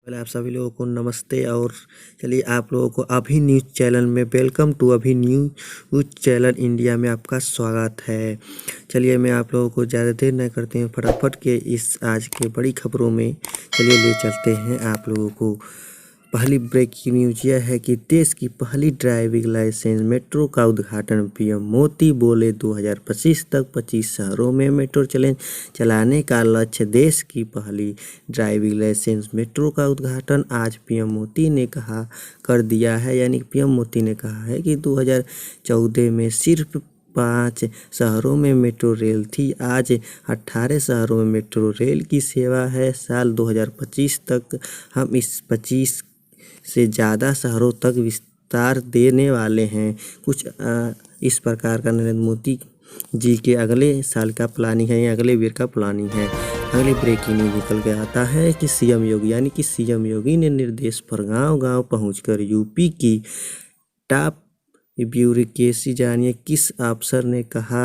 पहले आप सभी लोगों को नमस्ते। और चलिए आप लोगों को अभी न्यूज़ चैनल में वेलकम टू अभी न्यूज़ चैनल इंडिया में आपका स्वागत है। चलिए मैं आप लोगों को ज़्यादा देर न करते हैं, फटाफट के इस आज के बड़ी खबरों में चलिए ले चलते हैं आप लोगों को। पहली ब्रेकिंग न्यूज यह है कि देश की पहली ड्राइविंग लाइसेंस मेट्रो का उद्घाटन। पीएम मोदी बोले 2025 तक 25 शहरों में मेट्रो चलाने का लक्ष्य। देश की पहली ड्राइविंग लाइसेंस मेट्रो का उद्घाटन आज पीएम मोदी ने कर दिया है। यानी पीएम मोदी ने कहा है कि 2014 में सिर्फ 5 शहरों में मेट्रो रेल थी, आज 18 शहरों में मेट्रो रेल की सेवा है। साल 2025 तक हम इस 25 से ज़्यादा शहरों तक विस्तार देने वाले हैं। कुछ इस प्रकार का नरेंद्र मोदी जी के अगले साल का प्लानिंग है, या अगले वीर का प्लानिंग है। अगली ब्रेकिंग न्यूज निकल के आता है कि सीएम योगी यानी कि सीएम योगी ने निर्देश पर गांव-गांव पहुंचकर यूपी की टॉप ब्यूरोक्रेसी जानिए किस अफसर ने कहा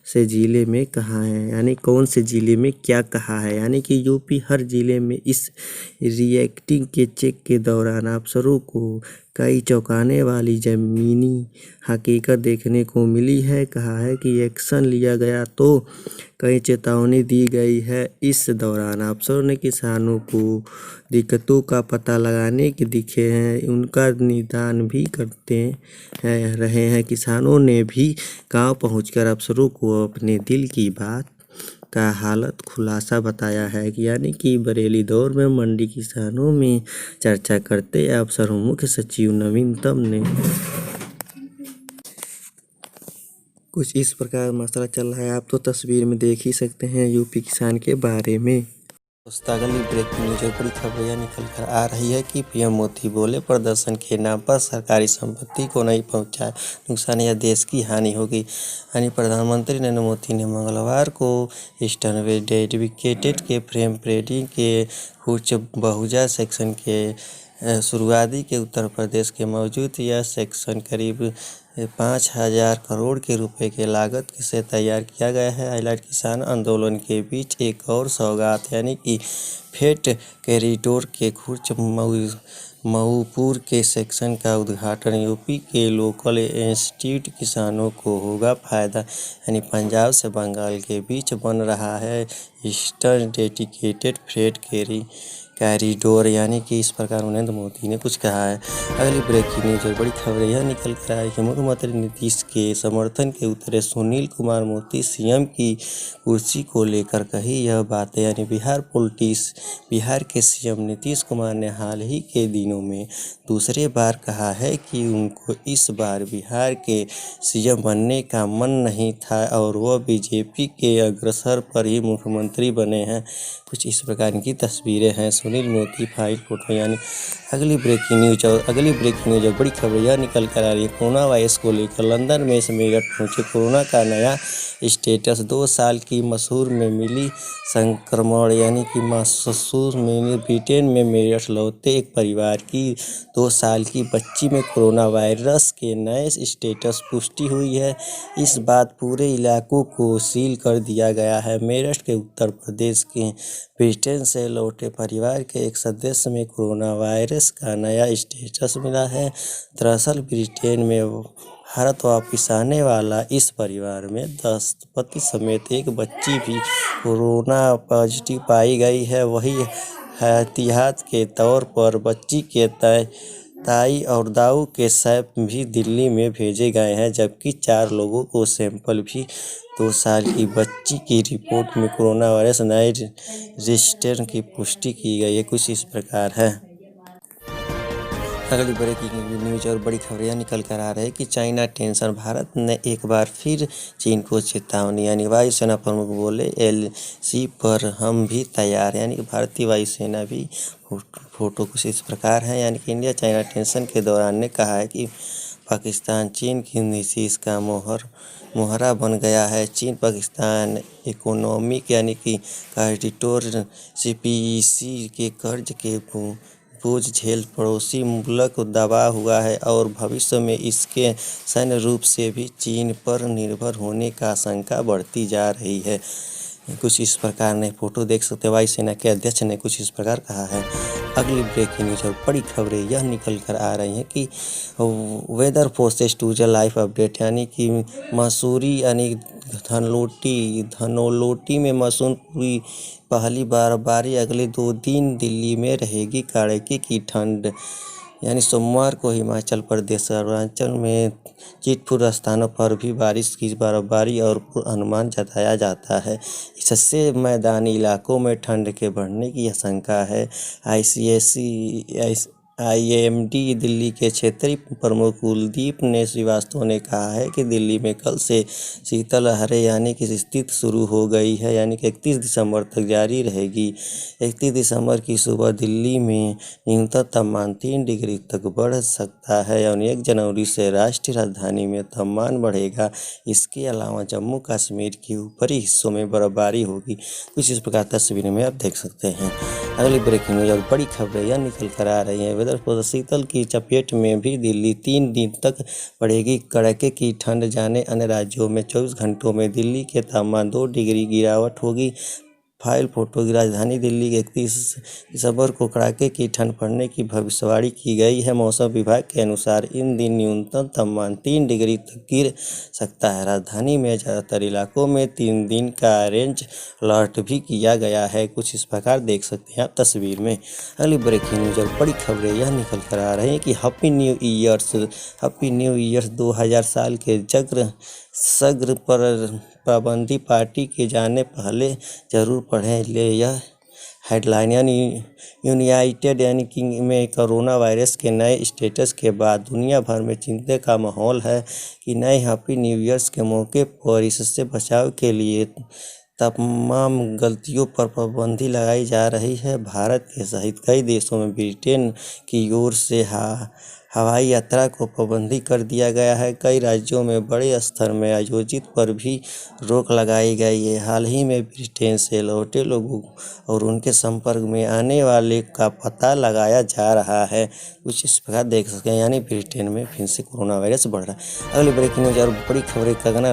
से जिले में कहा है, यानी कौन से जिले में क्या कहा है। यानी कि यूपी हर जिले में इस रिएक्टिंग के चेक के दौरान अफसरों को कई चौंकाने वाली ज़मीनी हकीकत देखने को मिली है। कहा है कि एक्शन लिया गया तो कई चेतावनी दी गई है। इस दौरान अफसरों ने किसानों को दिक्कतों का पता लगाने के दिखे हैं, उनका निदान भी करते रहे हैं। किसानों ने भी गांव पहुंचकर अफसरों को अपने दिल की बात का हालत खुलासा बताया है कि यानी कि बरेली दौर में मंडी किसानों में चर्चा करते अफसरों मुख्य सचिव नवीनतम ने कुछ इस प्रकार मसला चल रहा है। आप तो तस्वीर में देख ही सकते हैं यूपी किसान के बारे में। अगली ब्रेकिंग न्यूज बड़ी खबर यह निकल कर आ रही है कि पीएम मोदी बोले प्रदर्शन के नाम पर सरकारी संपत्ति को नहीं पहुंचाए नुकसान या देश की हानि होगी। यानी प्रधानमंत्री नरेंद्र मोदी ने मंगलवार को ईस्टर्न वे डेडिकेटेड के फ्रेम पेडिंग के कुछ बहुजा सेक्शन के शुरुआती के उत्तर प्रदेश के मौजूद यह सेक्शन करीब 5,000 करोड़ के रुपए के लागत से तैयार किया गया है। हाईलाइट किसान आंदोलन के बीच एक और सौगात यानी कि फेट कॉरिडोर के खुर्च मऊपुर के सेक्शन का उद्घाटन। यूपी के लोकल इंस्टीट्यूट किसानों को होगा फायदा। यानी पंजाब से बंगाल के बीच बन रहा है ईस्टर्न डेडिकेटेड फ्रेट कॉरिडोर। यानी कि इस प्रकार नरेंद्र मोदी ने कुछ कहा है। अगली ब्रेकिंग न्यूज बड़ी खबर यह निकल कर आई कि मुख्यमंत्री नीतीश के समर्थन के उतरे सुनील कुमार मोदी सीएम की कुर्सी को लेकर कही यह बातें। यानी बिहार के सीएम नीतीश कुमार ने हाल ही के दिनों में दूसरे बार कहा है कि उनको इस बार बिहार के सीएम बनने का मन नहीं था और वह बीजेपी के अग्रसर पर ही मुख्यमंत्री बने हैं। कुछ इस प्रकार की तस्वीरें हैं सुनील मोदी फाइल फोटो। यानी अगली ब्रेकिंग न्यूज बड़ी खबर यह निकल कर आ रही है कोरोना वायरस को लेकर लंदन में मेरठ पहुंचे कोरोना का नया स्टेटस। 2 साल की मसूर में मिली संक्रमण। यानी कि मसूर में ब्रिटेन में मेरठ लौटे एक परिवार की 2 साल की बच्ची में कोरोना वायरस के नए स्टेटस पुष्टि हुई है। इस बाद पूरे इलाकों को सील कर दिया गया है। मेरठ के उत्तर प्रदेश के ब्रिटेन से लौटे परिवार के एक सदस्य में कोरोना वायरस का नया स्टेटस मिला है। दरअसल ब्रिटेन में भारत वापस आने वाला इस परिवार में दंपति समेत एक बच्ची भी कोरोना पॉजिटिव पाई गई है। वही एहतियात के तौर पर बच्ची के ताई और दाऊ के सैंपल भी दिल्ली में भेजे गए हैं, जबकि 4 लोगों को सैंपल भी 2 साल की बच्ची की रिपोर्ट में कोरोना वायरस नए रजिस्ट्रेशन की पुष्टि की गई है। कुछ इस प्रकार है। अगली ब्रेकिंग न्यूज और बड़ी खबरें निकल कर आ रही है कि चाइना टेंशन भारत ने एक बार फिर चीन को चेतावनी। यानी वायुसेना प्रमुख बोले एलसी पर हम भी तैयार। यानी कि भारतीय वायुसेना भी फोटो कुछ इस प्रकार है। यानी कि इंडिया चाइना टेंशन के दौरान ने कहा है कि पाकिस्तान चीन की नीतीश का मोहरा बन गया है। चीन पाकिस्तान इकोनॉमिक यानी कि कॉरिडोर सीपीईसी के कर्ज के बोझ झेल पड़ोसी मुल्क दबा हुआ है और भविष्य में इसके सैन्य रूप से भी चीन पर निर्भर होने का आशंका बढ़ती जा रही है। कुछ इस प्रकार ने फोटो देख सकते हैं। वायुसेना के अध्यक्ष ने कुछ इस प्रकार कहा है। अगली ब्रेकिंग न्यूज और बड़ी खबरें यह निकल कर आ रही हैं कि वेदर फोर्सेस टू ज लाइफ अपडेट, यानी कि मसूरी यानी धनोल्टी में मानसून पूरी पहली बर्फबारी। अगले 2 दिन दिल्ली में रहेगी कड़ाके की ठंड। यानी सोमवार को हिमाचल प्रदेश और अरुणाचल में चिटपुट स्थानों पर भी बारिश की बर्फबारी और अनुमान जताया जाता है। इससे मैदानी इलाकों में ठंड के बढ़ने की आशंका है। आईएमडी दिल्ली के क्षेत्रीय प्रमुख कुलदीप ने श्रीवास्तव ने कहा है कि दिल्ली में कल से शीतल लहरें यानी कि स्थिति शुरू हो गई है, यानी कि 31 दिसंबर तक जारी रहेगी। 31 दिसंबर की सुबह दिल्ली में न्यूनतम तापमान 3 डिग्री तक बढ़ सकता है और 1 जनवरी से राष्ट्रीय राजधानी में तापमान बढ़ेगा। इसके अलावा जम्मू कश्मीर के ऊपरी हिस्सों में बर्फबारी होगी। कुछ इस प्रकार तस्वीरें में आप देख सकते हैं। अगली ब्रेकिंग न्यूज और बड़ी खबरें यह निकल कर आ रही हैं। वेदर फोर्स शीतल की चपेट में भी दिल्ली 3 दिन तक पड़ेगी कड़ाके की ठंड। जाने अन्य राज्यों में 24 घंटों में दिल्ली के तापमान 2 डिग्री गिरावट होगी। फाइल फोटो की राजधानी दिल्ली के 31 दिसंबर को कड़ाके की ठंड पड़ने की भविष्यवाणी की गई है। मौसम विभाग के अनुसार इन दिन न्यूनतम तापमान 3 डिग्री तक गिर सकता है। राजधानी में ज़्यादातर इलाकों में 3 दिन का ऑरेंज अलर्ट भी किया गया है। कुछ इस प्रकार देख सकते हैं आप तस्वीर में। अगली ब्रेकिंग न्यूज और बड़ी खबरें यह निकल कर आ रही हैं कि हैप्पी न्यू ईयर्स 2000 साल के सग्र पर पाबंदी पार्टी के जाने पहले जरूर पढ़ें ले यह हेडलाइन। यानी यूनाइटेड यानी कि में कोरोना वायरस के नए स्टेटस के बाद दुनिया भर में चिंता का माहौल है कि नए हैप्पी न्यू ईयर्स के मौके पर इससे बचाव के लिए तमाम गलतियों पर पाबंदी लगाई जा रही है। भारत के सहित कई देशों में ब्रिटेन की ओर से हवाई यात्रा को पाबंदी कर दिया गया है। कई राज्यों में बड़े स्तर में आयोजित पर भी रोक लगाई गई है। हाल ही में ब्रिटेन से लौटे लोगों और उनके संपर्क में आने वाले का पता लगाया जा रहा है। कुछ इस प्रकार देख सकते हैं, यानी ब्रिटेन में फिर से कोरोना वायरस बढ़ रहा है। अगली ब्रेकिंग न्यूज और बड़ी खबरें कंगना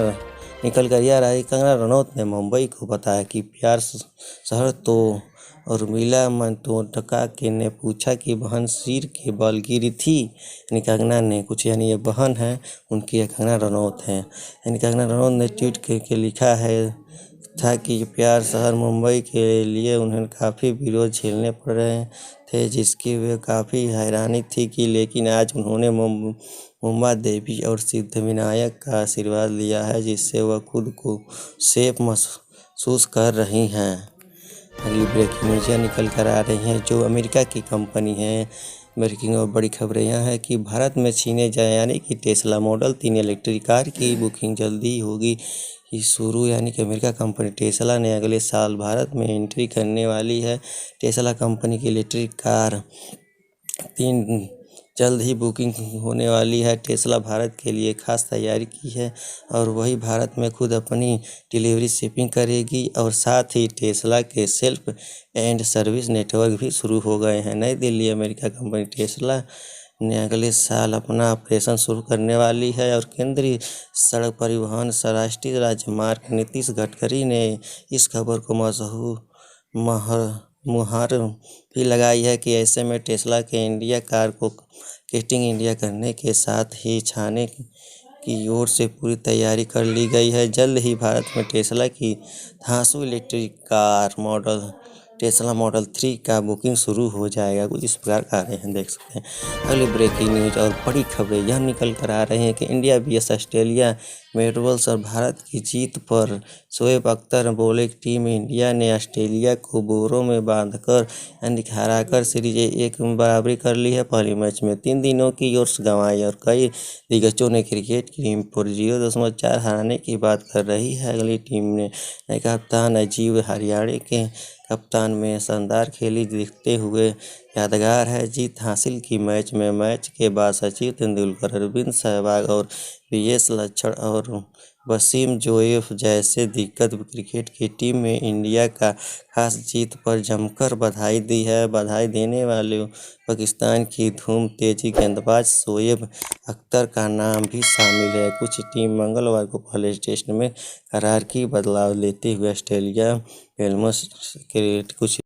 निकल कर यह रहा है। कंगना रनौत ने मुंबई को बताया कि प्यार शहर तो और मिला मंतोटका के ने पूछा कि बहन सिर के बल गिरी थी। यानी कंगना ने कुछ, यानी ये बहन है उनकी, कंगना रनौत है। यानी कंगना रनौत ने ट्वीट करके लिखा है था कि प्यार शहर मुंबई के लिए उन्हें काफ़ी विरोध झेलने पड़ रहे थे, जिसकी वे काफ़ी हैरानी थी कि लेकिन आज उन्होंने मुंबा देवी और सिद्धिविनायक का आशीर्वाद लिया है, जिससे वह खुद को सेफ महसूस कर रही हैं। अगली ब्रेकिंग न्यूज निकल कर आ रही हैं जो अमेरिका की कंपनी है। ब्रेकिंग और बड़ी खबरें यह है कि भारत में छीने जाए, यानी कि टेस्ला मॉडल 3 इलेक्ट्रिक कार की बुकिंग जल्दी होगी शुरू। यानी कि अमेरिका कंपनी टेस्ला ने अगले साल भारत में एंट्री करने वाली है। टेस्ला कंपनी की इलेक्ट्रिक कार 3 जल्द ही बुकिंग होने वाली है। टेस्ला भारत के लिए खास तैयारी की है और वही भारत में खुद अपनी डिलीवरी शिपिंग करेगी और साथ ही टेस्ला के सेल्फ एंड सर्विस नेटवर्क भी शुरू हो गए हैं। नई दिल्ली अमेरिका कंपनी टेस्ला ने अगले साल अपना ऑपरेशन शुरू करने वाली है और केंद्रीय सड़क परिवहन राष्ट्रीय राजमार्ग नीतीश गडकरी ने इस खबर को मुहर भी लगाई है कि ऐसे में टेस्ला के इंडिया कार को किटिंग इंडिया करने के साथ ही छाने की ओर से पूरी तैयारी कर ली गई है। जल्द ही भारत में टेस्ला की धांसू इलेक्ट्रिक कार टेस्ला मॉडल 3 का बुकिंग शुरू हो जाएगा। कुछ इस प्रकार का रहे हैं, देख सकते हैं। अगली ब्रेकिंग न्यूज और बड़ी खबरें यह निकल कर आ रही हैं कि इंडिया vs ऑस्ट्रेलिया में डबल्स और भारत की जीत पर शोएब अख्तर बोले कि टीम इंडिया ने ऑस्ट्रेलिया को बोरों में बांधकर यानी हराकर सीरीज 1 में बराबरी कर ली है। पहले मैच में 3 दिनों की ओर गंवाई और कई दिग्गजों ने क्रिकेट की टीम पर 0.4 हराने की बात कर रही है। अगली टीम ने नए कप्तान अजीब हरियाणा के कप्तान में शानदार खेली दिखते हुए यादगार है जीत हासिल की। मैच के बाद सचिन तेंदुलकर, अरविंद सहवाग और वीएस लक्ष्मण और वसीम जोएफ जैसे दिग्गज क्रिकेट की टीम में इंडिया का खास जीत पर जमकर बधाई दी है। बधाई देने वाले पाकिस्तान की धूम तेजी गेंदबाज शोएब अख्तर का नाम भी शामिल है। कुछ टीम मंगलवार को पहले टेस्ट में करार की बदलाव लेते हुए ऑस्ट्रेलिया वेलम्स कुछ